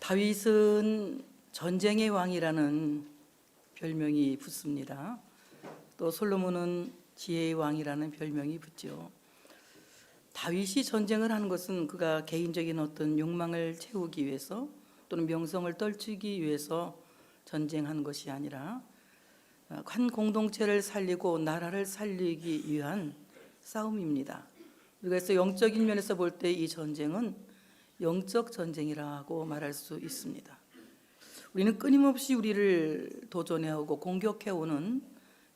다윗은 전쟁의 왕이라는 별명이 붙습니다. 또 솔로몬은 지혜의 왕이라는 별명이 붙죠. 다윗이 전쟁을 하는 것은 그가 개인적인 어떤 욕망을 채우기 위해서 또는 명성을 떨치기 위해서 전쟁한 것이 아니라 한 공동체를 살리고 나라를 살리기 위한 싸움입니다. 그래서 영적인 면에서 볼 때 이 전쟁은 영적 전쟁이라고 말할 수 있습니다. 우리는 끊임없이 우리를 도전해오고 공격해오는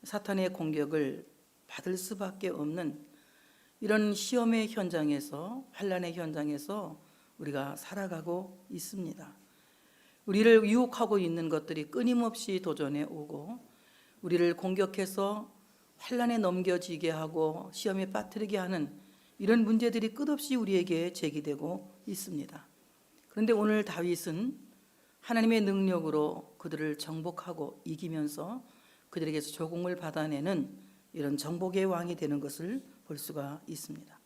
사탄의 공격을 받을 수밖에 없는 이런 시험의 현장에서, 환난의 현장에서 우리가 살아가고 있습니다. 우리를 유혹하고 있는 것들이 끊임없이 도전해오고 우리를 공격해서 환난에 넘겨지게 하고 시험에 빠뜨리게 하는 이런 문제들이 끝없이 우리에게 제기되고 있습니다. 그런데 오늘 다윗은 하나님의 능력으로 그들을 정복하고 이기면서 그들에게서 조공을 받아내는 이런 정복의 왕이 되는 것을 볼 수가 있습니다.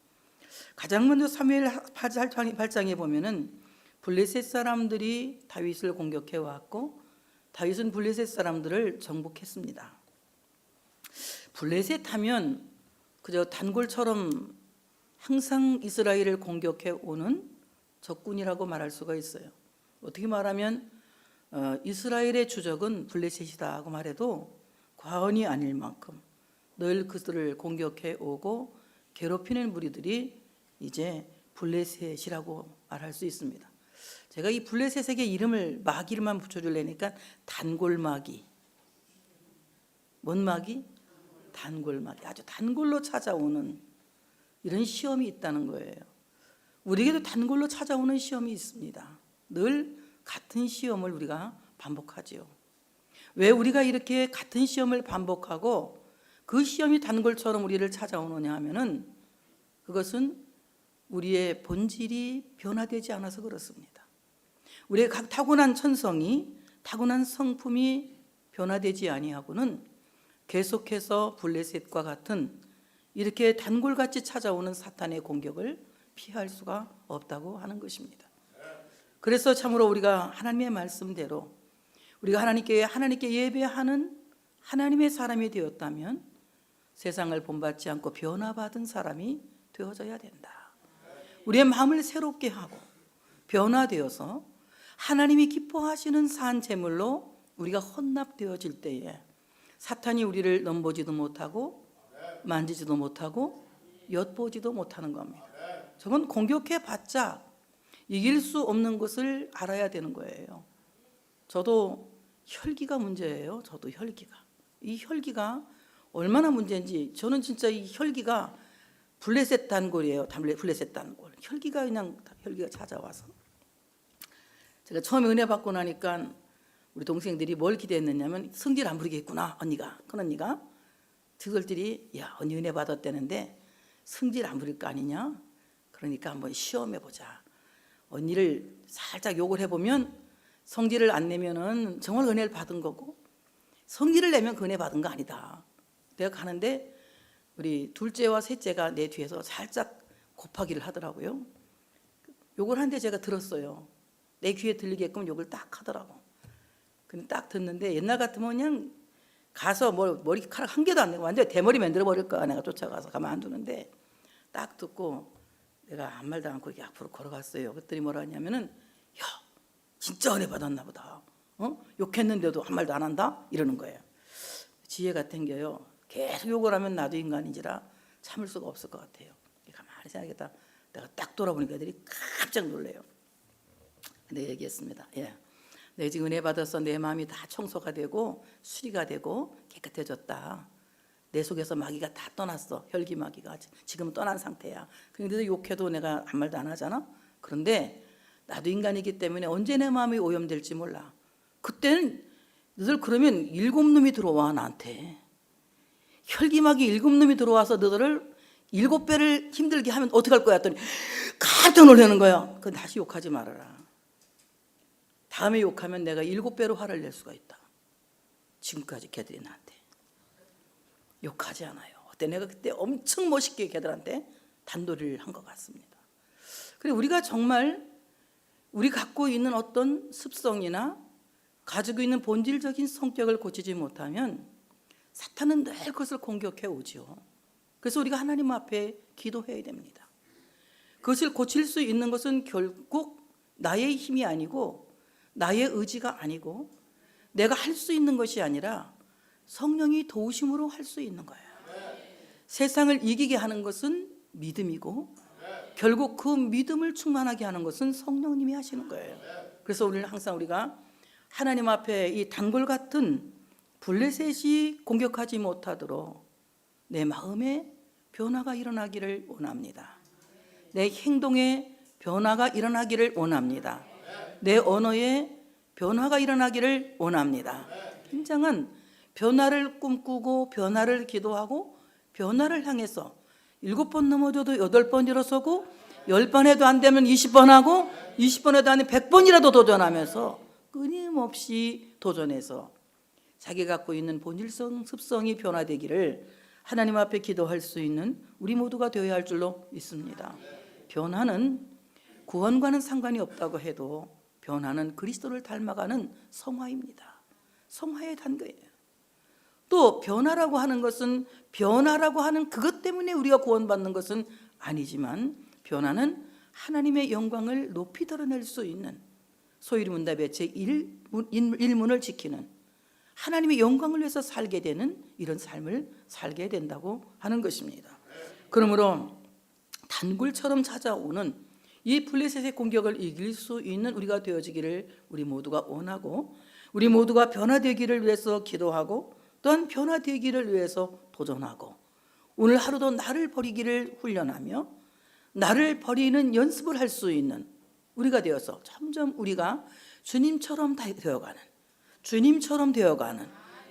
가장 먼저 사무엘 8장에 보면은 블레셋 사람들이 다윗을 공격해 왔고 다윗은 블레셋 사람들을 정복했습니다. 블레셋 하면 그저 단골처럼 항상 이스라엘을 공격해 오는 적군이라고 말할 수가 있어요. 어떻게 말하면 이스라엘의 주적은 블레셋이다 고 말해도 과언이 아닐 만큼 늘 그들을 공격해 오고 괴롭히는 무리들이 이제 블레셋이라고 말할 수 있습니다. 제가 이 블레셋에게 이름을 마귀를만 붙여주려니까 단골마귀. 뭔 마귀? 단골마귀. 아주 단골로 찾아오는 이런 시험이 있다는 거예요. 우리에게도 단골로 찾아오는 시험이 있습니다. 늘 같은 시험을 우리가 반복하지요. 왜 우리가 이렇게 같은 시험을 반복하고 그 시험이 단골처럼 우리를 찾아오느냐 하면은 그것은 우리의 본질이 변화되지 않아서 그렇습니다. 우리의 각 타고난 천성이, 타고난 성품이 변화되지 아니하고는 계속해서 블레셋과 같은 이렇게 단골같이 찾아오는 사탄의 공격을 피할 수가 없다고 하는 것입니다. 그래서 참으로 우리가 하나님의 말씀대로 우리가 하나님께 예배하는 하나님의 사람이 되었다면 세상을 본받지 않고 변화받은 사람이 되어져야 된다. 우리의 마음을 새롭게 하고 변화되어서 하나님이 기뻐하시는 산 제물로 우리가 헌납되어질 때에 사탄이 우리를 넘보지도 못하고 만지지도 못하고 엿보지도 못하는 겁니다. 저건 공격해봤자 이길 수 없는 것을 알아야 되는 거예요. 저도 혈기가 문제예요. 저도 혈기가. 이 혈기가 얼마나 문제인지 저는 진짜 이 혈기가 블레셋 단골이에요. 블레셋 단골. 혈기가 찾아와서 제가 처음에 은혜 받고 나니까 우리 동생들이 뭘 기대했느냐면 성질 안 부리겠구나 큰 언니가 그들이 야 언니 은혜 받았다는데 성질 안 부릴 거 아니냐? 그러니까 한번 시험해보자. 언니를 살짝 욕을 해보면 성질을 안 내면은 정말 은혜를 받은 거고 성질을 내면 그 은혜 받은 거 아니다. 내가 가는데 우리 둘째와 셋째가 내 뒤에서 살짝 곱하기를 하더라고요. 욕을 하는데 제가 들었어요. 내 귀에 들리게끔 욕을 딱 하더라고. 근데 딱 듣는데 옛날 같으면 그냥 가서 머리카락 한 개도 안 내고 완전히 대머리 만들어 버릴 거야. 내가 쫓아가서 가만 안 두는데 딱 듣고 내가 아무 말도 않고 이렇게 앞으로 걸어갔어요. 그랬더니 뭐라 하냐면은 야 진짜 은혜 받았나 보다. 욕했는데도 한 말도 안 한다? 이러는 거예요. 지혜가 땡겨요. 계속 욕을 하면 나도 인간인지라 참을 수가 없을 것 같아요. 가만히 생각했다. 내가 딱 돌아보니까 애들이 깜짝 놀래요. 근데 얘기했습니다. 예. 내가 지금 은혜 받아서 내 마음이 다 청소가 되고 수리가 되고 깨끗해졌다. 내 속에서 마귀가 다 떠났어. 혈기 마귀가 지금은 떠난 상태야. 그런데도 욕해도 내가 아무 말도 안 하잖아. 그런데 나도 인간이기 때문에 언제 내 마음이 오염될지 몰라. 그때는 너들 그러면 7놈이 들어와 나한테. 혈기 마귀 7놈이 들어와서 너들을 7배를 힘들게 하면 어떡할 거야 했더니 깜짝 놀라는 거야. 그건 다시 욕하지 말아라. 다음에 욕하면 내가 7배로 화를 낼 수가 있다. 지금까지 걔들이 나한테 욕하지 않아요. 그때 내가 그때 엄청 멋있게 걔들한테 단도리를 한 것 같습니다. 그래 우리가 정말 우리 갖고 있는 어떤 습성이나 가지고 있는 본질적인 성격을 고치지 못하면 사탄은 늘 그것을 공격해 오죠. 그래서 우리가 하나님 앞에 기도해야 됩니다. 그것을 고칠 수 있는 것은 결국 나의 힘이 아니고 나의 의지가 아니고 내가 할 수 있는 것이 아니라 성령이 도우심으로 할 수 있는 거예요. 세상을 이기게 하는 것은 믿음이고 결국 그 믿음을 충만하게 하는 것은 성령님이 하시는 거예요. 그래서 오늘 항상 우리가 하나님 앞에 이 단골 같은 블레셋이 공격하지 못하도록 내 마음에 변화가 일어나기를 원합니다. 내 행동에 변화가 일어나기를 원합니다. 내 언어에 변화가 일어나기를 원합니다. 굉장한 변화를 꿈꾸고 변화를 기도하고 변화를 향해서 7번 넘어져도 8번 일어서고 10번 해도 안 되면 20번 하고 20번 해도 안 되면 100번이라도 도전하면서 끊임없이 도전해서 자기 갖고 있는 본질성 습성이 변화되기를 하나님 앞에 기도할 수 있는 우리 모두가 되어야 할 줄로 믿습니다. 변화는 구원과는 상관이 없다고 해도 변화는 그리스도를 닮아가는 성화입니다. 성화의 단계예요. 또 변화라고 하는 것은 변화라고 하는 그것 때문에 우리가 구원받는 것은 아니지만 변화는 하나님의 영광을 높이 드러낼 수 있는 소위 문답의 제1문을 지키는 하나님의 영광을 위해서 살게 되는 이런 삶을 살게 된다고 하는 것입니다. 그러므로 단굴처럼 찾아오는 이 블레셋의 공격을 이길 수 있는 우리가 되어지기를 우리 모두가 원하고 우리 모두가 변화되기를 위해서 기도하고 또한 변화되기를 위해서 도전하고 오늘 하루도 나를 버리기를 훈련하며 나를 버리는 연습을 할 수 있는 우리가 되어서 점점 우리가 주님처럼 되어가는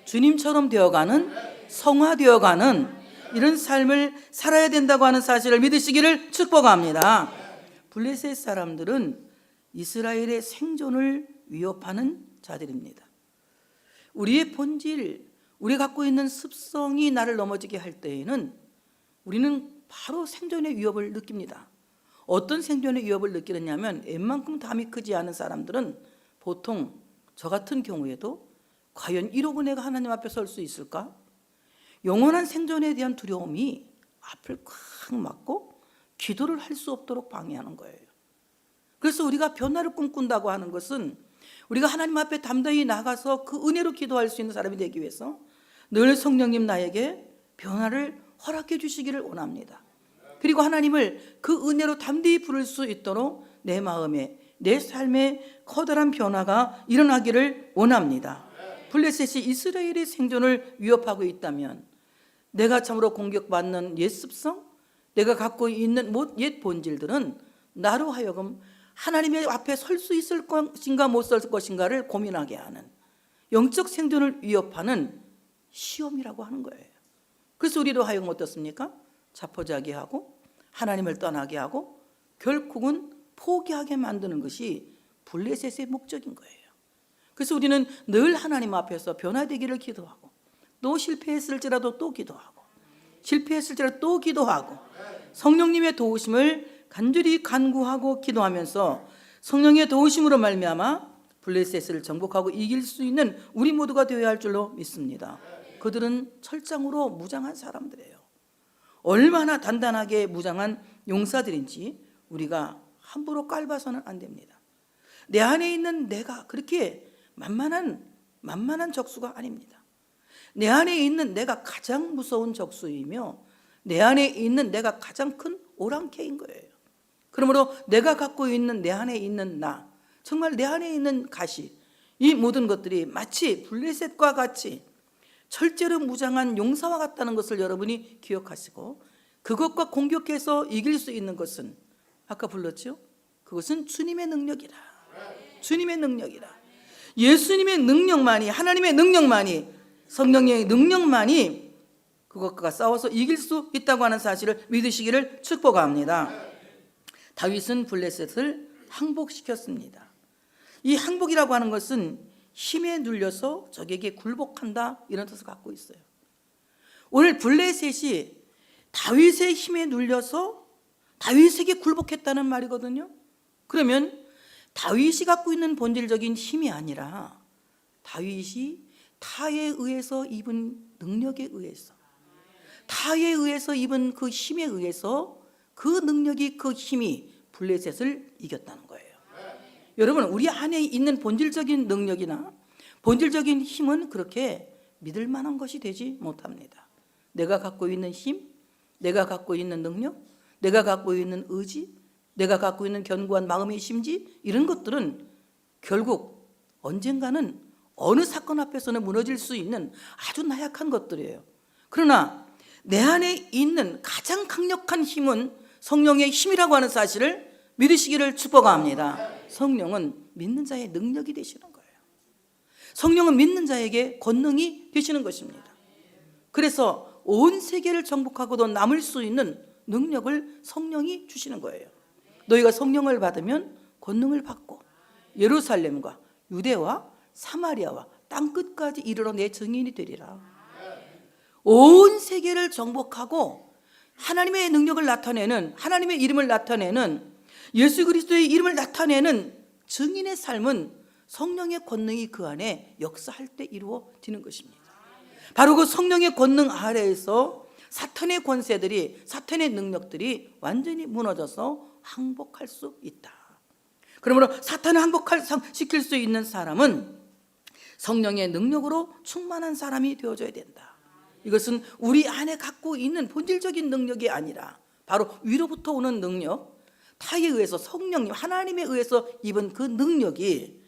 주님처럼 되어가는 성화되어가는 이런 삶을 살아야 된다고 하는 사실을 믿으시기를 축복합니다. 블레셋 사람들은 이스라엘의 생존을 위협하는 자들입니다. 우리의 본질, 우리가 갖고 있는 습성이 나를 넘어지게 할 때에는 우리는 바로 생존의 위협을 느낍니다. 어떤 생존의 위협을 느끼느냐면 웬만큼 담이 크지 않은 사람들은 보통 저 같은 경우에도 과연 이러고 내가 하나님 앞에 설 수 있을까? 영원한 생존에 대한 두려움이 앞을 꽉 막고 기도를 할 수 없도록 방해하는 거예요. 그래서 우리가 변화를 꿈꾼다고 하는 것은 우리가 하나님 앞에 담대히 나가서 그 은혜로 기도할 수 있는 사람이 되기 위해서 늘 성령님 나에게 변화를 허락해 주시기를 원합니다. 그리고 하나님을 그 은혜로 담대히 부를 수 있도록 내 마음에 내 삶에 커다란 변화가 일어나기를 원합니다. 블레셋이 이스라엘의 생존을 위협하고 있다면 내가 참으로 공격받는 옛 습성, 내가 갖고 있는 옛 본질들은 나로 하여금 하나님의 앞에 설 수 있을 것인가 못 설 것인가를 고민하게 하는 영적 생존을 위협하는 시험이라고 하는 거예요. 그래서 우리로 하여금 어떻습니까? 자포자기하고 하나님을 떠나게 하고 결국은 포기하게 만드는 것이 블레셋의 목적인 거예요. 그래서 우리는 늘 하나님 앞에서 변화되기를 기도하고 또 실패했을지라도 또 기도하고 실패했을지라도 또 기도하고 성령님의 도우심을 간절히 간구하고 기도하면서 성령의 도우심으로 말미암아 블레셋을 정복하고 이길 수 있는 우리 모두가 되어야 할 줄로 믿습니다. 그들은 철장으로 무장한 사람들이에요. 얼마나 단단하게 무장한 용사들인지 우리가 함부로 깔봐서는 안 됩니다. 내 안에 있는 내가 그렇게 만만한 적수가 아닙니다. 내 안에 있는 내가 가장 무서운 적수이며 내 안에 있는 내가 가장 큰 오랑캐인 거예요. 그러므로 내가 갖고 있는 내 안에 있는 나, 정말 내 안에 있는 가시, 이 모든 것들이 마치 블레셋과 같이 철제로 무장한 용사와 같다는 것을 여러분이 기억하시고 그것과 공격해서 이길 수 있는 것은 아까 불렀죠? 그것은 주님의 능력이라. 주님의 능력이라. 예수님의 능력만이, 하나님의 능력만이, 성령의 능력만이 그것과 싸워서 이길 수 있다고 하는 사실을 믿으시기를 축복합니다. 다윗은 블레셋을 항복시켰습니다. 이 항복이라고 하는 것은 힘에 눌려서 적에게 굴복한다 이런 뜻을 갖고 있어요. 오늘 블레셋이 다윗의 힘에 눌려서 다윗에게 굴복했다는 말이거든요. 그러면 다윗이 갖고 있는 본질적인 힘이 아니라 다윗이 타에 의해서 입은 능력에 의해서, 타에 의해서 입은 그 힘에 의해서 그 능력이, 그 힘이 블레셋을 이겼다는 거예요. 여러분, 우리 안에 있는 본질적인 능력이나 본질적인 힘은 그렇게 믿을 만한 것이 되지 못합니다. 내가 갖고 있는 힘, 내가 갖고 있는 능력, 내가 갖고 있는 의지, 내가 갖고 있는 견고한 마음의 심지, 이런 것들은 결국 언젠가는 어느 사건 앞에서는 무너질 수 있는 아주 나약한 것들이에요. 그러나 내 안에 있는 가장 강력한 힘은 성령의 힘이라고 하는 사실을 믿으시기를 축복합니다. 성령은 믿는 자의 능력이 되시는 거예요. 성령은 믿는 자에게 권능이 되시는 것입니다. 그래서 온 세계를 정복하고도 남을 수 있는 능력을 성령이 주시는 거예요. 너희가 성령을 받으면 권능을 받고 예루살렘과 유대와 사마리아와 땅끝까지 이르러 내 증인이 되리라. 온 세계를 정복하고 하나님의 능력을 나타내는, 하나님의 이름을 나타내는, 예수 그리스도의 이름을 나타내는 증인의 삶은 성령의 권능이 그 안에 역사할 때 이루어지는 것입니다. 바로 그 성령의 권능 아래에서 사탄의 권세들이, 사탄의 능력들이 완전히 무너져서 항복할 수 있다. 그러므로 사탄을 항복시킬 수 있는 사람은 성령의 능력으로 충만한 사람이 되어져야 된다. 이것은 우리 안에 갖고 있는 본질적인 능력이 아니라 바로 위로부터 오는 능력, 타에 의해서, 성령님 하나님에 의해서 입은 그 능력이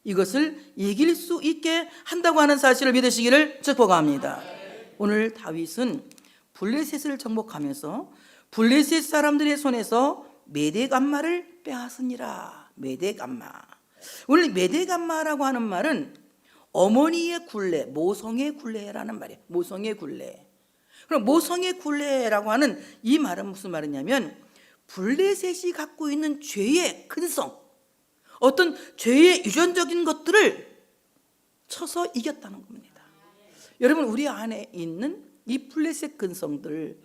이것을 이길 수 있게 한다고 하는 사실을 믿으시기를 축복합니다. 오늘 다윗은 블레셋을 정복하면서 블레셋 사람들의 손에서 메대감마를 빼앗으니라. 메대감마. 오늘 메대감마라고 하는 말은 어머니의 굴레, 모성의 굴레라는 말이에요. 모성의 굴레. 그럼 모성의 굴레라고 하는 이 말은 무슨 말이냐면 블레셋이 갖고 있는 죄의 근성, 어떤 죄의 유전적인 것들을 쳐서 이겼다는 겁니다. 여러분, 우리 안에 있는 이 블레셋 근성들,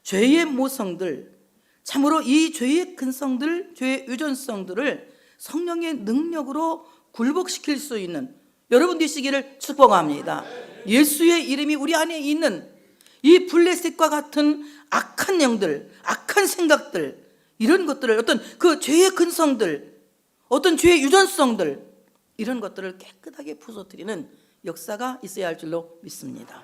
죄의 모성들, 참으로 이 죄의 근성들, 죄의 유전성들을 성령의 능력으로 굴복시킬 수 있는 여러분 되시기를 축복합니다. 예수의 이름이 우리 안에 있는 이 블레셋과 같은 악한 영들, 악한 생각들, 이런 것들을, 어떤 그 죄의 근성들, 어떤 죄의 유전성들, 이런 것들을 깨끗하게 부서뜨리는 역사가 있어야 할 줄로 믿습니다.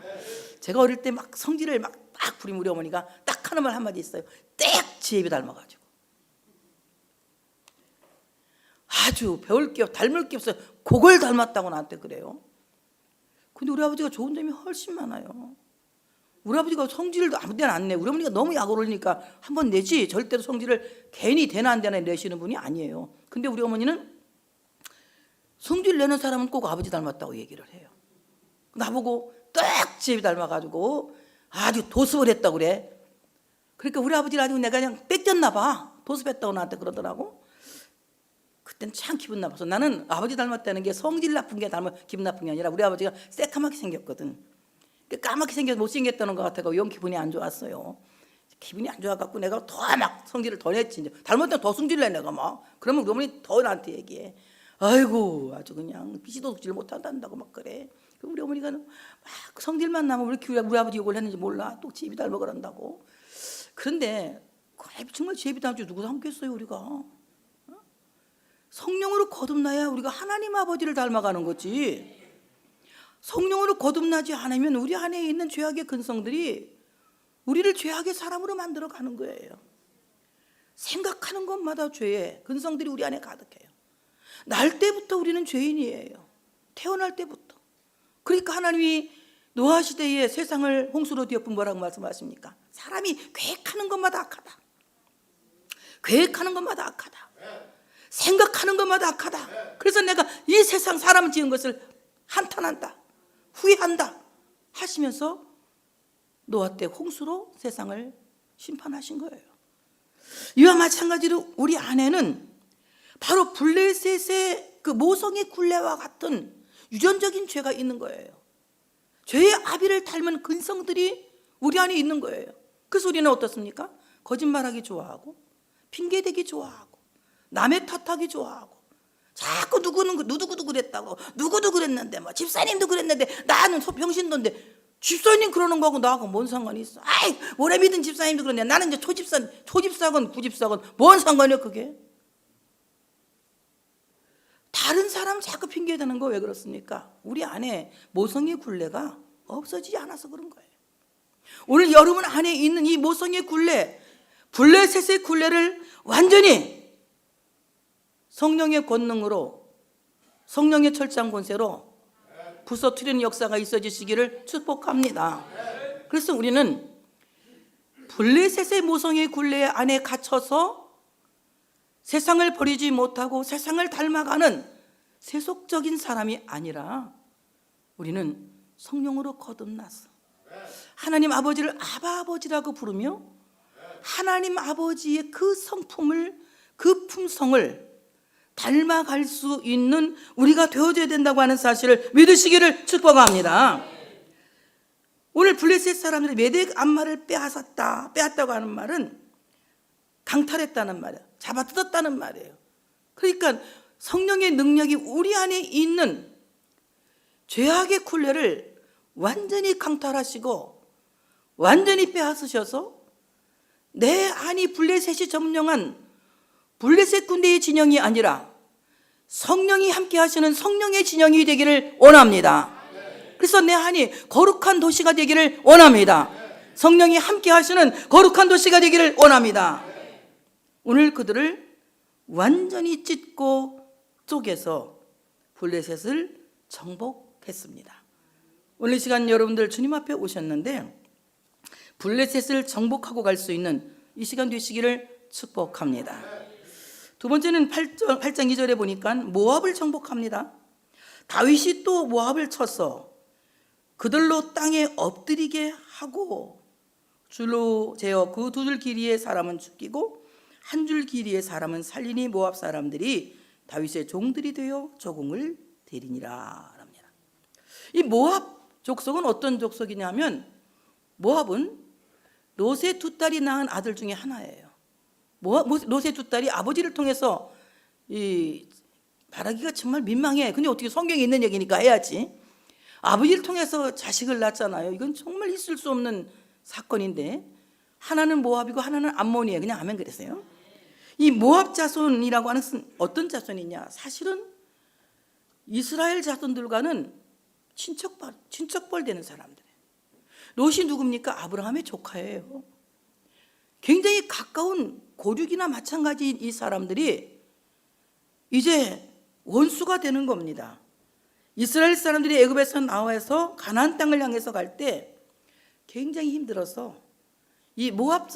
제가 어릴 때 막 성질을 막 부리면 우리 어머니가 딱 하는 말 한마디 있어요. 딱 지혜비 닮아가지고. 아주 배울 게, 닮을 게 없어요. 그걸 닮았다고 나한테 그래요. 근데 우리 아버지가 좋은 점이 훨씬 많아요. 우리 아버지가 성질을 아무 데나 안 내. 우리 어머니가 너무 약을 올리니까 한번 내지 절대로 성질을 괜히 되나 안 되나 내시는 분이 아니에요. 근데 우리 어머니는 성질 내는 사람은 꼭 아버지 닮았다고 얘기를 해요. 나보고 딱 지혜비 닮아가지고 아주 도습을 했다고 그래. 그러니까 우리 아버지를 아주 내가 그냥 뺏겼나 봐. 도습했다고 나한테 그러더라고. 그때는 참 기분 나빠서, 나는 아버지 닮았다는 게 성질 나쁜 게 기분 나쁜 게 아니라 우리 아버지가 새까맣게 생겼거든. 까맣게 생겨서 못생겼다는 것 같아서 영 기분이 안 좋았어요. 기분이 안 좋아갖고 내가 더 막 성질을 더 냈지. 닮았다면 더 성질 내 내가 막. 그러면 우리 어머니 더 나한테 얘기해. 아이고 아주 그냥 비지도 독질 못한다고 막 그래. 그럼 우리 어머니가 막 성질만 나면 왜 이렇게 우리 아버지 욕을 했는지 몰라. 또 제비 닮아 그런다고. 그런데 정말 제비 닮지 누구 닮겠어요 우리가. 성령으로 거듭나야 우리가 하나님 아버지를 닮아가는 거지. 성령으로 거듭나지 않으면 우리 안에 있는 죄악의 근성들이 우리를 죄악의 사람으로 만들어가는 거예요. 생각하는 것마다 죄의 근성들이 우리 안에 가득해요. 날 때부터 우리는 죄인이에요. 태어날 때부터. 그러니까 하나님이 노아 시대에 세상을 홍수로 뒤엎은 뭐라고 말씀하십니까? 사람이 계획하는 것마다 악하다. 계획하는 것마다 악하다. 생각하는 것마다 악하다. 그래서 내가 이 세상 사람 지은 것을 한탄한다, 후회한다 하시면서 노아 때 홍수로 세상을 심판하신 거예요. 이와 마찬가지로 우리 안에는 바로 블레셋의 그 모성의 굴레와 같은 유전적인 죄가 있는 거예요. 죄의 아비를 닮은 근성들이 우리 안에 있는 거예요. 그래서 우리는 어떻습니까? 거짓말하기 좋아하고, 핑계대기 좋아하고, 남의 탓하기 좋아하고, 자꾸 누구 그랬다고, 누구도 그랬는데, 뭐 집사님도 그랬는데, 나는 병신도인데 집사님 그러는 거하고 나하고 뭔 상관이 있어? 아이, 오래 믿은 집사님도 그런데 나는 이제 초집사건 구집사건 뭔 상관이야 그게? 다른 사람 자꾸 핑계대는 거 왜 그렇습니까? 우리 안에 모성의 굴레가 없어지지 않아서 그런 거예요. 오늘 여러분 안에 있는 이 모성의 굴레, 블레셋의 굴레를 완전히 성령의 권능으로, 성령의 철장 권세로 부서뜨리는 역사가 있어지시기를 축복합니다. 그래서 우리는 블레셋의 모성의 굴레 안에 갇혀서 세상을 버리지 못하고 세상을 닮아가는 세속적인 사람이 아니라 우리는 성령으로 거듭났어. 하나님 아버지를 아바 아버지라고 부르며 하나님 아버지의 그 성품을, 그 품성을 닮아갈 수 있는 우리가 되어줘야 된다고 하는 사실을 믿으시기를 축복합니다. 오늘 블레셋 사람들이 메덱 암마를 빼앗다고 하는 말은 강탈했다는 말이야. 잡아뜯었다는 말이에요. 그러니까 성령의 능력이 우리 안에 있는 죄악의 굴레를 완전히 강탈하시고 완전히 빼앗으셔서 내 안이 블레셋이 점령한 블레셋 군대의 진영이 아니라 성령이 함께 하시는 성령의 진영이 되기를 원합니다. 그래서 내 안이 거룩한 도시가 되기를 원합니다. 성령이 함께 하시는 거룩한 도시가 되기를 원합니다. 오늘 그들을 완전히 찢고 쪼개서 블레셋을 정복했습니다. 오늘 이 시간 여러분들 주님 앞에 오셨는데 블레셋을 정복하고 갈 수 있는 이 시간 되시기를 축복합니다. 두 번째는 8장 2절에 보니까 모압을 정복합니다. 다윗이 또 모압을 쳐서 그들로 땅에 엎드리게 하고 줄로 재어 그 두 줄 길이의 사람은 죽이고 한 줄 길이의 사람은 살리니 모압 사람들이 다윗의 종들이 되어 조공을 드리니라 합니다. 이 모압 족속은 어떤 족속이냐면 모압은 롯의 두 딸이 낳은 아들 중에 하나예요. 롯의 두 딸이 아버지를 통해서 말하기가 정말 민망해. 근데 어떻게 성경에 있는 얘기니까 해야지. 아버지를 통해서 자식을 낳잖아요. 이건 정말 있을 수 없는 사건인데 하나는 모압이고 하나는 암몬이에요. 그냥 아멘 그랬어요. 이 모압 자손이라고 하는 것은 어떤 자손이냐? 사실은 이스라엘 자손들과는 친척벌 되는 사람들이에요. 롯이 누굽니까? 아브라함의 조카예요. 굉장히 가까운 고륙이나 마찬가지인 이 사람들이 이제 원수가 되는 겁니다. 이스라엘 사람들이 애굽에서 나와서 가나안 땅을 향해서 갈 때 굉장히 힘들어서 이 모압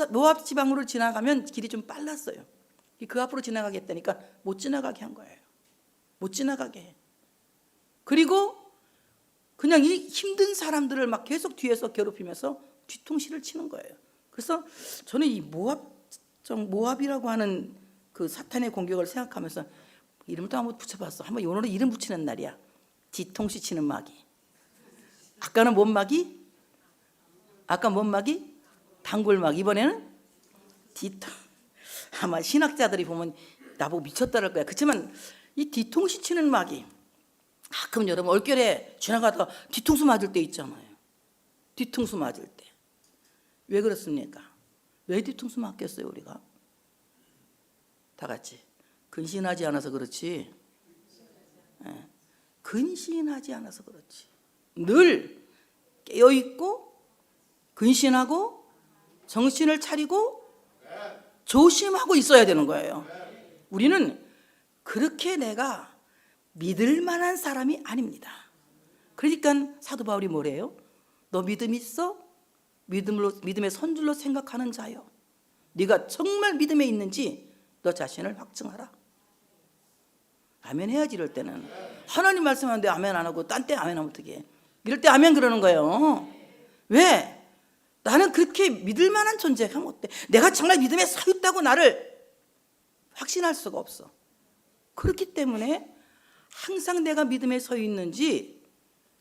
지방으로 지나가면 길이 좀 빨랐어요. 그 앞으로 지나가겠다니까 못 지나가게 한 거예요. 못 지나가게 해. 그리고 그냥 이 힘든 사람들을 막 계속 뒤에서 괴롭히면서 뒤통수를 치는 거예요. 그래서 저는 이 모압이라고 하는 그 사탄의 공격을 생각하면서 이름도 한번 붙여봤어. 한번 오늘은 이름 붙이는 날이야. 뒤통수 치는 마귀. 아까는 뭔 마귀? 아까 뭔 마귀? 단골마귀. 이번에는 아마 신학자들이 보면 나보고 미쳤다랄 거야. 그렇지만 이 뒤통수 치는 마귀. 가끔 여러분 얼결에 지나가다가 뒤통수 맞을 때 있잖아요. 뒤통수 맞을 때. 왜 그렇습니까? 왜 뒤통수 맞겠어요 우리가? 다 같이. 근신하지 않아서 그렇지. 네. 근신하지 않아서 그렇지. 늘 깨어있고 근신하고 정신을 차리고 조심하고 있어야 되는 거예요. 우리는 그렇게 내가 믿을 만한 사람이 아닙니다. 그러니까 사도 바울이 뭐래요? 너 믿음 있어? 믿음의 선줄로 생각하는 자요. 네가 정말 믿음에 있는지 너 자신을 확증하라. 아멘 해야지. 이럴 때는 하나님 말씀하는데 아멘 안 하고 딴 때 아멘 하면 어떡해. 이럴 때 아멘 그러는 거예요. 왜? 나는 그렇게 믿을 만한 존재가 어때? 내가 정말 믿음에 서 있다고 나를 확신할 수가 없어. 그렇기 때문에 항상 내가 믿음에 서 있는지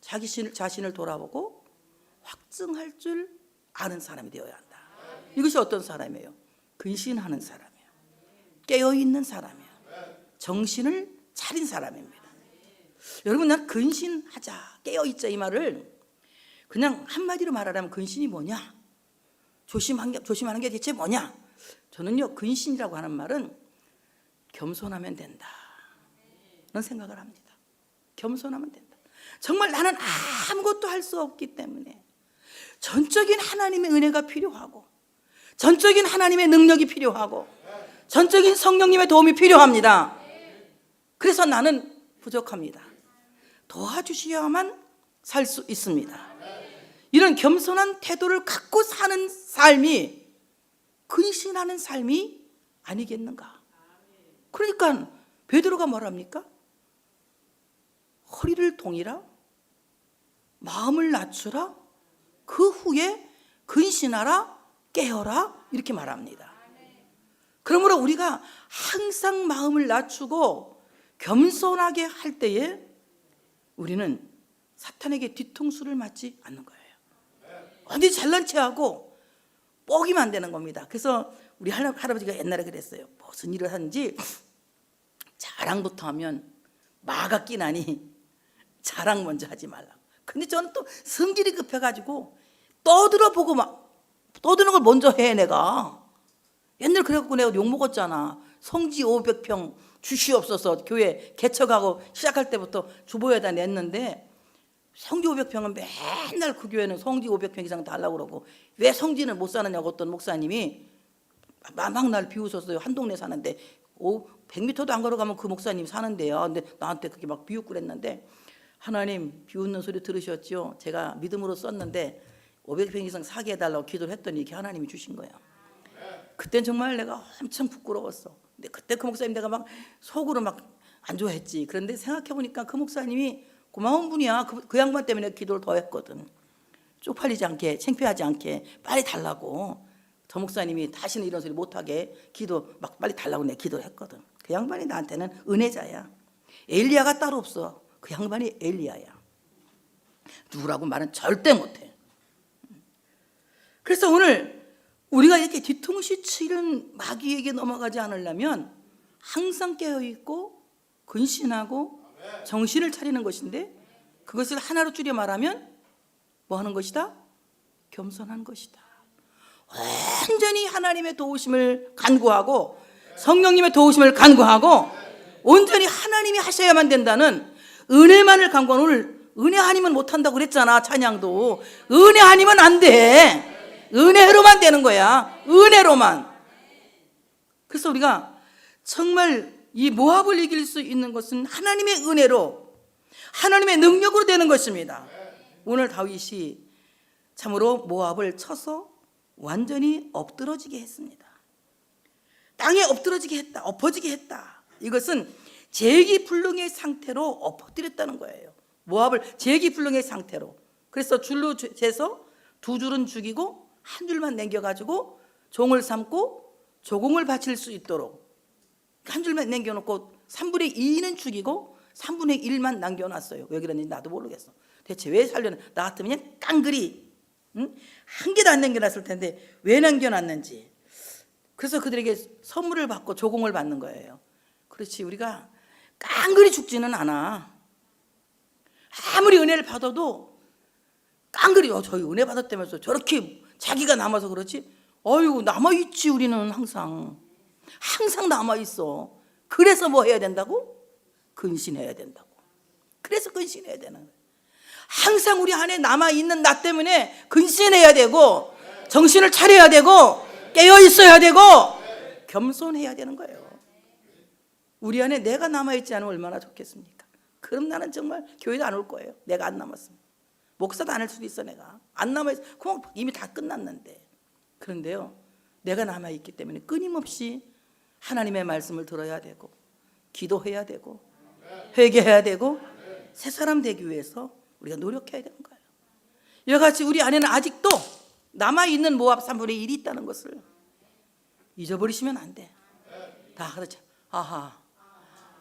자신을 돌아보고 확증할 줄 아는 사람이 되어야 한다. 이것이 어떤 사람이에요? 근신하는 사람이에요. 깨어있는 사람이에요. 정신을 차린 사람입니다. 여러분, 난 근신하자, 깨어있자 이 말을 그냥 한마디로 말하자면 근신이 뭐냐, 조심하는 게 대체 뭐냐. 저는요, 근신이라고 하는 말은 겸손하면 된다 는 생각을 합니다. 겸손하면 된다. 정말 나는 아무것도 할 수 없기 때문에 전적인 하나님의 은혜가 필요하고, 전적인 하나님의 능력이 필요하고, 전적인 성령님의 도움이 필요합니다. 그래서 나는 부족합니다. 도와주셔야만 살 수 있습니다. 이런 겸손한 태도를 갖고 사는 삶이 근신하는 삶이 아니겠는가. 그러니까 베드로가 뭐랍니까? 허리를 동이라, 마음을 낮추라, 그 후에 근신하라, 깨어라, 이렇게 말합니다. 그러므로 우리가 항상 마음을 낮추고 겸손하게 할 때에 우리는 사탄에게 뒤통수를 맞지 않는 거예요. 어디 잘난 체하고 뻐기면 안 되는 겁니다. 그래서 우리 할아버지가 옛날에 그랬어요. 무슨 일을 하는지 자랑부터 하면 마가 끼나니 자랑 먼저 하지 말라고. 근데 저는 또 성질이 급해가지고 떠들어보고 막 떠드는 걸 먼저 해. 내가 옛날 그래갖고 내가 욕먹었잖아. 성지 500평 주시옵소서 교회 개척하고 시작할 때부터 주보에다 냈는데, 성지 500평은 맨날 그 교회는 성지 500평 이상 달라고 그러고 왜 성지는 못 사느냐고 어떤 목사님이 막 날 비웃었어요. 한 동네 사는데 100m도 안 걸어가면 그 목사님 사는데요. 근데 나한테 그렇게 막 비웃고 그랬는데, 하나님 비웃는 소리 들으셨죠? 제가 믿음으로 썼는데 500평 이상 사게 해달라고 기도를 했더니 이렇게 하나님이 주신 거예요. 그땐 정말 내가 엄청 부끄러웠어. 근데 그때 그 목사님 내가 막 속으로 막 안 좋아했지. 그런데 생각해보니까 그 목사님이 고마운 분이야. 그 양반 때문에 기도를 더 했거든. 쪽팔리지 않게, 창피하지 않게 빨리 달라고. 저 목사님이 다시는 이런 소리 못하게 기도 막 빨리 달라고 내가 기도를 했거든. 그 양반이 나한테는 은혜자야. 엘리야가 따로 없어. 그 양반이 엘리야야. 누구라고 말은 절대 못해. 그래서 오늘 우리가 이렇게 뒤통수 치는 마귀에게 넘어가지 않으려면 항상 깨어있고 근신하고 정신을 차리는 것인데, 그것을 하나로 줄여 말하면 뭐 하는 것이다? 겸손한 것이다. 완전히 하나님의 도우심을 간구하고 성령님의 도우심을 간구하고 온전히 하나님이 하셔야만 된다는 은혜만을 간구하는, 오늘 은혜 아니면 못한다고 그랬잖아. 찬양도 은혜 아니면 안 돼. 은혜로만 되는 거야. 은혜로만. 그래서 우리가 정말 이 모압을 이길 수 있는 것은 하나님의 은혜로, 하나님의 능력으로 되는 것입니다. 오늘 다윗이 참으로 모압을 쳐서 완전히 엎드러지게 했습니다. 땅에 엎드러지게 했다, 엎어지게 했다. 이것은 재기불능의 상태로 엎어뜨렸다는 거예요. 모압을 재기불능의 상태로. 그래서 줄로 재서 두 줄은 죽이고 한 줄만 남겨가지고 종을 삼고 조공을 바칠 수 있도록 한 줄만 남겨놓고 3분의 2는 죽이고 3분의 1만 남겨놨어요. 왜 그랬는지 나도 모르겠어. 대체 왜 살려는, 나 같으면 그냥 깡그리 한 개도 안 남겨놨을 텐데 왜 남겨놨는지. 그래서 그들에게 선물을 받고 조공을 받는 거예요. 그렇지, 우리가 깡그리 죽지는 않아. 아무리 은혜를 받아도 깡그리 저희 은혜 받았다면서 저렇게 자기가 남아서 그렇지, 어이구 남아있지. 우리는 항상 남아있어. 그래서 뭐 해야 된다고? 근신해야 된다고. 그래서 근신해야 되는 거예요. 항상 우리 안에 남아있는 나 때문에 근신해야 되고 정신을 차려야 되고 깨어있어야 되고 겸손해야 되는 거예요. 우리 안에 내가 남아있지 않으면 얼마나 좋겠습니까? 그럼 나는 정말 교회도 안 올 거예요. 내가 안 남았으면. 목사도 안 할 수도 있어. 내가 안 남아있어. 그럼 이미 다 끝났는데. 그런데요, 내가 남아있기 때문에 끊임없이 하나님의 말씀을 들어야 되고 기도해야 되고 회개해야 되고 새 사람 되기 위해서 우리가 노력해야 되는 거예요. 이와 같이 우리 안에는 아직도 남아있는 모압 3분의 1이 있다는 것을 잊어버리시면 안 돼. 다 그렇죠. 아하,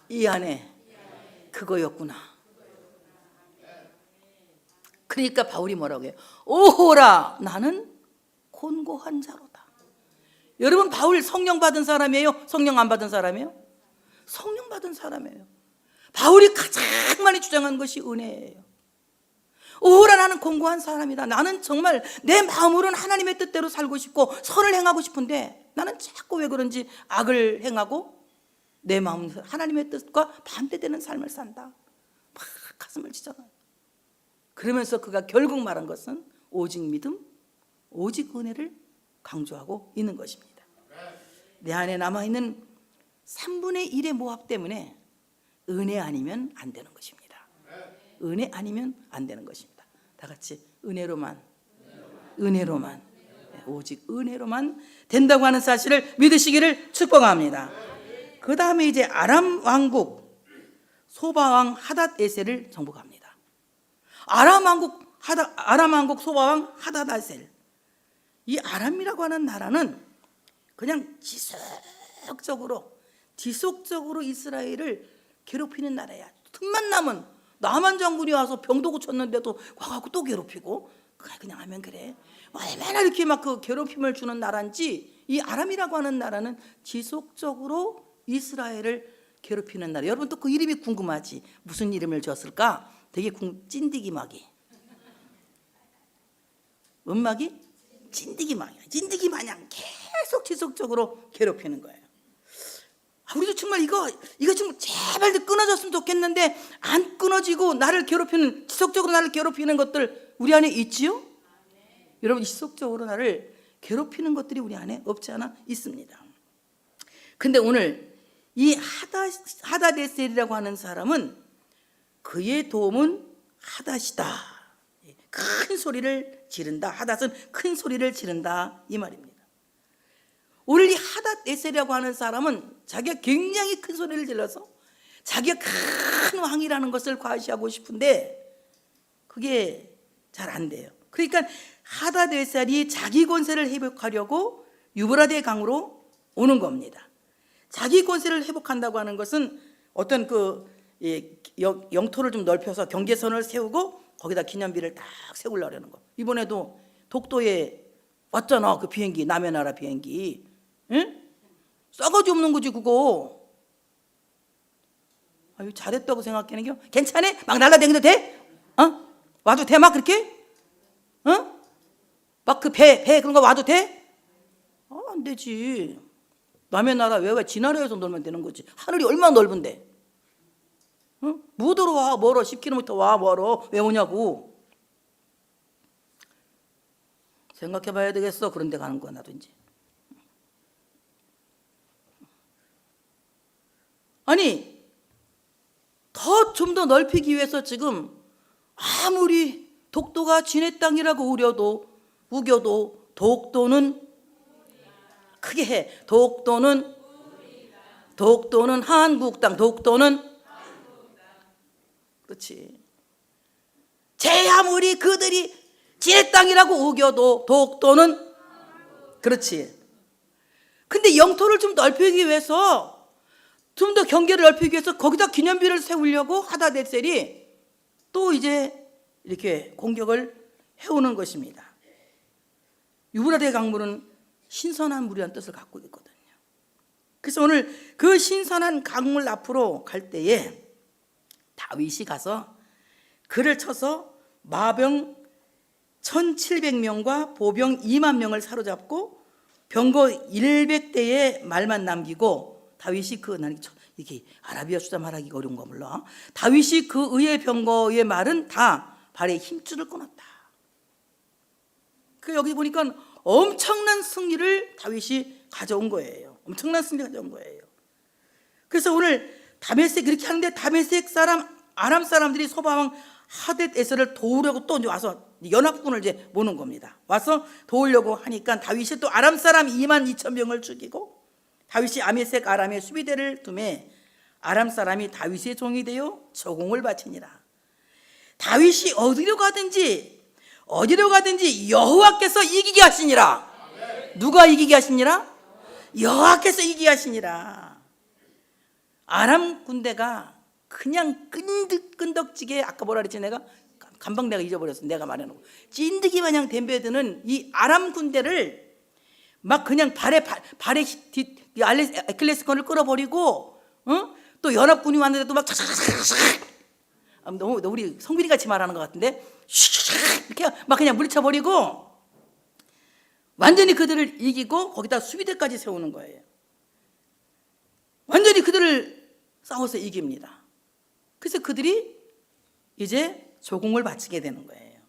이 안에 그거였구나. 그러니까 바울이 뭐라고 해요? 오호라, 나는 곤고한 자로다. 여러분, 바울 성령 받은 사람이에요? 성령 안 받은 사람이에요? 성령 받은 사람이에요. 바울이 가장 많이 주장한 것이 은혜예요. 오호라, 나는 공고한 사람이다. 나는 정말 내 마음으로는 하나님의 뜻대로 살고 싶고 선을 행하고 싶은데 나는 자꾸 왜 그런지 악을 행하고 내 마음은 하나님의 뜻과 반대되는 삶을 산다. 막 가슴을 찢어요. 그러면서 그가 결국 말한 것은 오직 믿음, 오직 은혜를 강조하고 있는 것입니다. 내 안에 남아있는 3분의 1의 모합 때문에 은혜 아니면 안 되는 것입니다. 은혜 아니면 안 되는 것입니다. 다 같이 은혜로만, 은혜로만, 오직 은혜로만 된다고 하는 사실을 믿으시기를 축복합니다. 그 다음에 이제 아람 왕국 소바왕 하닷에셀을 정복합니다. 아람 왕국 소바왕 하닷에셀, 이 아람이라고 하는 나라는 그냥 지속적으로 이스라엘을 괴롭히는 나라야. 틈만 나면 나만 장군이 와서 병도 고쳤는데도 와갖고 또 괴롭히고, 그냥 하면 그래. 얼마나 이렇게 막 그 괴롭힘을 주는 나라인지, 이 아람이라고 하는 나라는 지속적으로 이스라엘을 괴롭히는 나라. 여러분 또 그 이름이 궁금하지? 무슨 이름을 줬을까? 되게 찐디기 마귀. 은마귀? 찐디기 마귀. 찐디기 마냥 계속 지속적으로 괴롭히는 거예요. 우리도 정말 이거 좀 제발 끊어졌으면 좋겠는데 안 끊어지고 지속적으로 나를 괴롭히는 것들 우리 안에 있지요? 여러분, 지속적으로 나를 괴롭히는 것들이 우리 안에 없지 않아 있습니다. 근데 오늘 이 하닷에셀이라고 하는 사람은 그의 도움은 하닷이다. 큰 소리를 지른다. 하닷은 큰 소리를 지른다, 이 말입니다. 오늘 이 하닷에셀이라고 하는 사람은 자기가 굉장히 큰 소리를 질러서 자기가 큰 왕이라는 것을 과시하고 싶은데 그게 잘 안 돼요. 그러니까 하닷에셀이 자기 권세를 회복하려고 유브라데 강으로 오는 겁니다. 자기 권세를 회복한다고 하는 것은 어떤 영토를 좀 넓혀서 경계선을 세우고 거기다 기념비를 딱 세우려는 거. 이번에도 독도에 왔잖아, 그 비행기, 남의 나라 비행기. 응? 싸가지 없는 거지 그거. 아유, 잘했다고 생각하는 겨? 괜찮아? 막 날라다녀도 돼? 와도 돼? 막 그렇게? 막 그 배 그런 거 와도 돼? 안 되지. 남의 나라 왜 지나라에서 놀면 되는 거지. 하늘이 얼마나 넓은데. 뭐 들어와? 멀어. 10km 와, 멀어. 왜 오냐고. 생각해 봐야 되겠어. 그런 데 가는 거야, 나도 이제. 아니, 좀 더 넓히기 위해서 지금 아무리 독도가 진해 땅이라고 우겨도 독도는 크게 해. 독도는 한국 땅. 그렇지. 제 아무리 그들이 진해 땅이라고 우겨도 독도는, 그렇지. 근데 영토를 좀 넓히기 위해서, 좀 더 경계를 넓히기 위해서 거기다 기념비를 세우려고 하닷에셀이 또 이제 이렇게 공격을 해오는 것입니다. 유브라데 강물은 신선한 물이라는 뜻을 갖고 있거든요. 그래서 오늘 그 신선한 강물 앞으로 갈 때에 다윗이 가서 그를 쳐서 마병 1700명과 보병 2만 명을 사로잡고 병거 100대의 말만 남기고, 다윗이 이게 아라비아 수자 말하기가 어려운 거 몰라. 다윗이 그 의의 병거의 말은 다 발에 힘줄을 끊었다. 그 여기 보니까 엄청난 승리를 다윗이 가져온 거예요. 엄청난 승리 가져온 거예요. 그래서 오늘 다메섹 그렇게 하는데 다메섹 사람, 아람 사람들이 소바왕 하닷에셀을 도우려고 또 와서 연합군을 이제 모는 겁니다. 와서 도우려고 하니까 다윗이 또 아람 사람 2만 2천 명을 죽이고, 다윗이 아메섹 아람의 수비대를 두매 아람 사람이 다윗의 종이 되어 저공을 바치니라. 다윗이 어디로 가든지 여호와께서 이기게 하시니라. 누가 이기게 하시니라? 여호와께서 이기게 하시니라. 아람 군대가 그냥 끈덕지게, 아까 뭐라 그랬지 내가? 간방 내가 잊어버렸어. 내가 말해놓고 찐득이 마냥 덤벼드는 이 아람 군대를 막 그냥 발에 에클레스건을 끌어버리고 또 연합군이 왔는데 또 막 너무 우리 성빈이 같이 말하는 것 같은데 이렇게 막 그냥 물리쳐버리고 완전히 그들을 이기고 거기다 수비대까지 세우는 거예요. 완전히 그들을 싸워서 이깁니다. 그래서 그들이 이제 조공을 바치게 되는 거예요.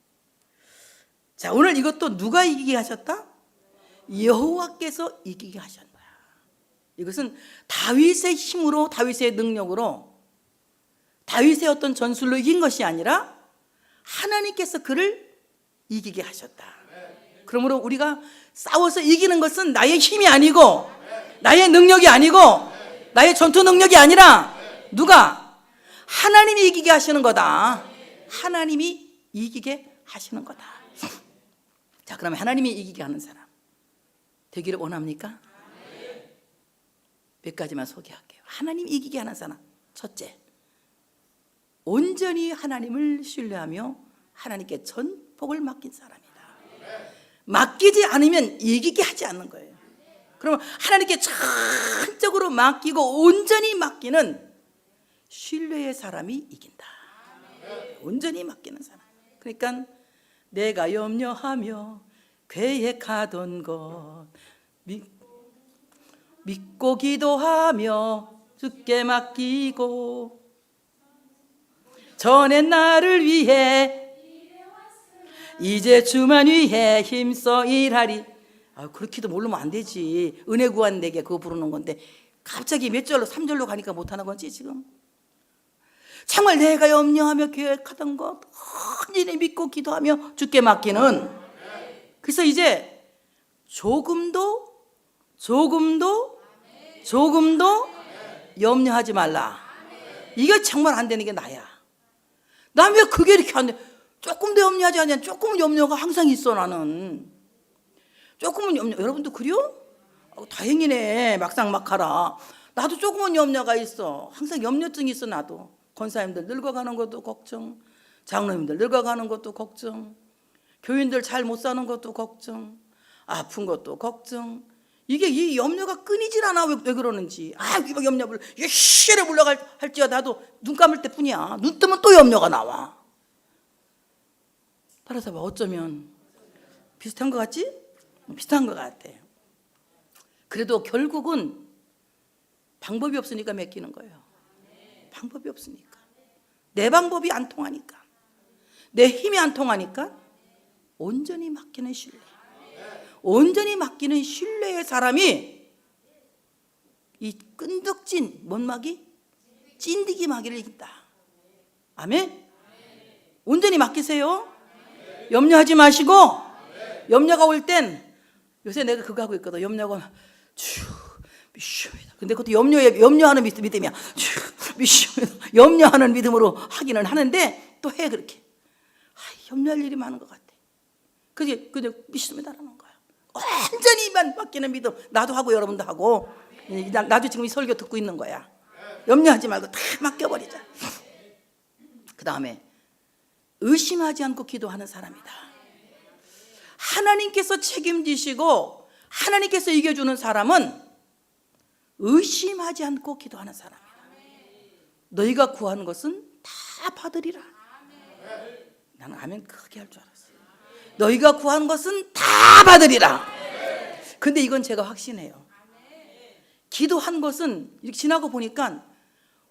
자, 오늘 이것도 누가 이기게 하셨다? 여호와께서 이기게 하셨다. 이것은 다윗의 힘으로, 다윗의 능력으로, 다윗의 어떤 전술로 이긴 것이 아니라 하나님께서 그를 이기게 하셨다. 그러므로 우리가 싸워서 이기는 것은 나의 힘이 아니고 나의 능력이 아니고 나의 전투 능력이 아니라 누가? 하나님이 이기게 하시는 거다. 하나님이 이기게 하시는 거다. 자, 그러면 하나님이 이기게 하는 사람 되기를 원합니까? 몇 가지만 소개할게요. 하나님 이기게 하는 사람. 첫째, 온전히 하나님을 신뢰하며 하나님께 전복을 맡긴 사람이다. 맡기지 않으면 이기게 하지 않는 거예요. 그러면 하나님께 전적으로 맡기고 온전히 맡기는 신뢰의 사람이 이긴다. 온전히 맡기는 사람. 그러니까 내가 염려하며 계획하던 것 믿고 기도하며 주께 맡기고 전엔 나를 위해 이제 주만 위해 힘써 일하리. 그렇게도 모르면 안 되지. 은혜 구한 내게 그거 부르는 건데 갑자기 몇 절로 3절로 가니까 못하는 거지 지금. 정말 내가 염려하며 계획하던 것 온전히 믿고 기도하며 주께 맡기는. 그래서 이제 조금도 염려하지 말라. 이게 정말 안 되는 게 나야. 난 왜 그게 이렇게 안 돼? 조금도 염려하지 않냐? 조금은 염려가 항상 있어. 나는 조금은 염려. 여러분도 그래요? 다행이네. 막상 막하라. 나도 조금은 염려가 있어. 항상 염려증이 있어. 나도 권사님들 늙어가는 것도 걱정, 장로님들 늙어가는 것도 걱정, 교인들 잘 못 사는 것도 걱정, 아픈 것도 걱정. 이게 이 염려가 끊이질 않아. 왜 그러는지. 이 염려를 시를 물러갈지어다 나도 눈 감을 때뿐이야. 눈 뜨면 또 염려가 나와. 따라서 봐. 어쩌면 비슷한 것 같지? 비슷한 것 같아. 그래도 결국은 방법이 없으니까 맡기는 거예요. 방법이 없으니까. 내 방법이 안 통하니까. 내 힘이 안 통하니까 온전히 맡기는 신뢰. 온전히 맡기는 신뢰의 사람이 이 끈덕진 뭔 마귀? 찐득이 마귀를 이긴다. 아멘? 온전히 맡기세요. 염려하지 마시고 염려가 올 땐 요새 내가 그거 하고 있거든. 염려가 미슈이다. 근데 그것도 염려하는 믿음이야. 미슈이다. 염려하는 믿음으로 하기는 하는데 또 해 그렇게. 염려할 일이 많은 것 같아. 그게 믿습니다라는 거야. 완전히만 맡기는 믿음. 나도 하고 여러분도 하고. 나도 지금 이 설교 듣고 있는 거야. 염려하지 말고 다 맡겨버리자. 그 다음에 의심하지 않고 기도하는 사람이다. 하나님께서 책임지시고 하나님께서 이겨주는 사람은 의심하지 않고 기도하는 사람이다. 너희가 구하는 것은 다 받으리라. 나는 아멘 크게 할 줄 알았어. 너희가 구하는 것은 다 받으리라. 근데 이건 제가 확신해요. 기도한 것은 이렇게 지나고 보니까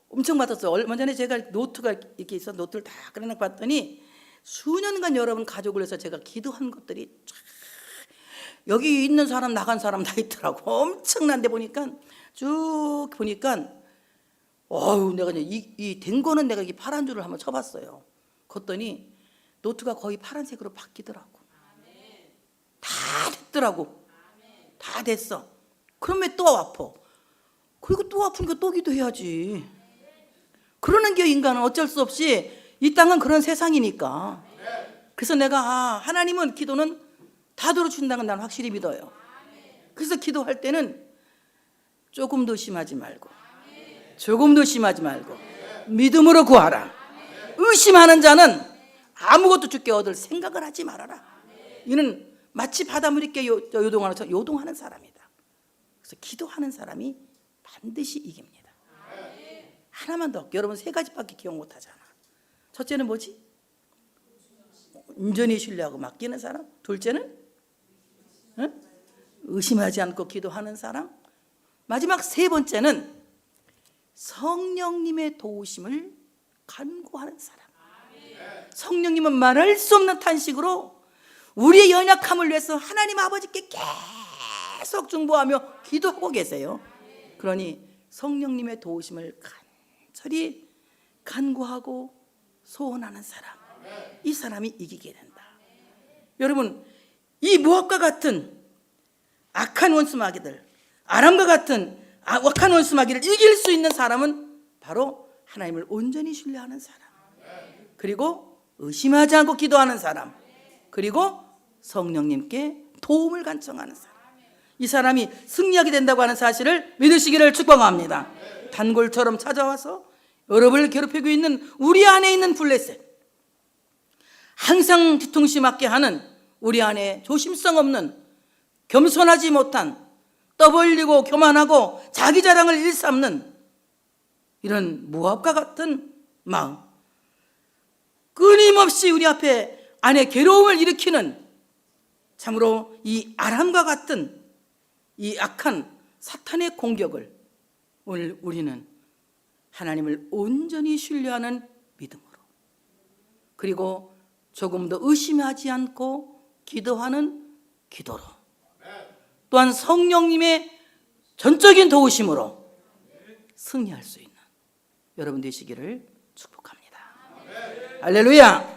엄청 받았어요. 얼마 전에 제가 노트가 이렇게 있어 노트를 다 꺼내놓고 봤더니 수년간 여러분 가족을 해서 제가 기도한 것들이 여기 있는 사람 나간 사람 다 있더라고. 엄청난데 보니까 쭉 보니까 내가 이 된 거는 내가 이 파란 줄을 한번 쳐봤어요. 그랬더니 노트가 거의 파란색으로 바뀌더라고. 다 됐더라고. 다 됐어. 그러면 또 아파. 그리고 또 아프니까 또 기도해야지. 그러는 게 인간은 어쩔 수 없이 이 땅은 그런 세상이니까. 그래서 내가 하나님은 기도는 다 들어준다는 건 나는 확실히 믿어요. 그래서 기도할 때는 조금도 심하지 말고 믿음으로 구하라. 의심하는 자는 아무것도 주께 얻을 생각을 하지 말아라. 이는 마치 바닷물 있게 요동하는 사람이다. 그래서 기도하는 사람이 반드시 이깁니다. 하나만 더. 여러분 세 가지밖에 기억 못하잖아. 첫째는 뭐지? 온전히 신뢰하고 맡기는 사람. 둘째는 의심하지 않고 기도하는 사람. 마지막 세 번째는 성령님의 도우심을 간구하는 사람. 성령님은 말할 수 없는 탄식으로 우리의 연약함을 위해서 하나님 아버지께 계속 중보하며 기도하고 계세요. 그러니 성령님의 도우심을 간절히 간구하고 소원하는 사람, 이 사람이 이기게 된다. 여러분, 이 모압과 같은 악한 원수마귀들, 아람과 같은 악한 원수마귀를 이길 수 있는 사람은 바로 하나님을 온전히 신뢰하는 사람, 그리고 의심하지 않고 기도하는 사람, 그리고 성령님께 도움을 간청하는 사람. 이 사람이 승리하게 된다고 하는 사실을 믿으시기를 축복합니다. 단골처럼 찾아와서 여러분을 괴롭히고 있는 우리 안에 있는 블레셋, 항상 뒤통수 맞게 하는 우리 안에 조심성 없는, 겸손하지 못한, 떠벌리고 교만하고 자기 자랑을 일삼는 이런 모압과 같은 마음, 끊임없이 우리 앞에 안에 괴로움을 일으키는 참으로 이 아람과 같은 이 악한 사탄의 공격을 오늘 우리는 하나님을 온전히 신뢰하는 믿음으로, 그리고 조금 더 의심하지 않고 기도하는 기도로, 또한 성령님의 전적인 도우심으로 승리할 수 있는 여러분 되시기를 축복합니다. 할렐루야.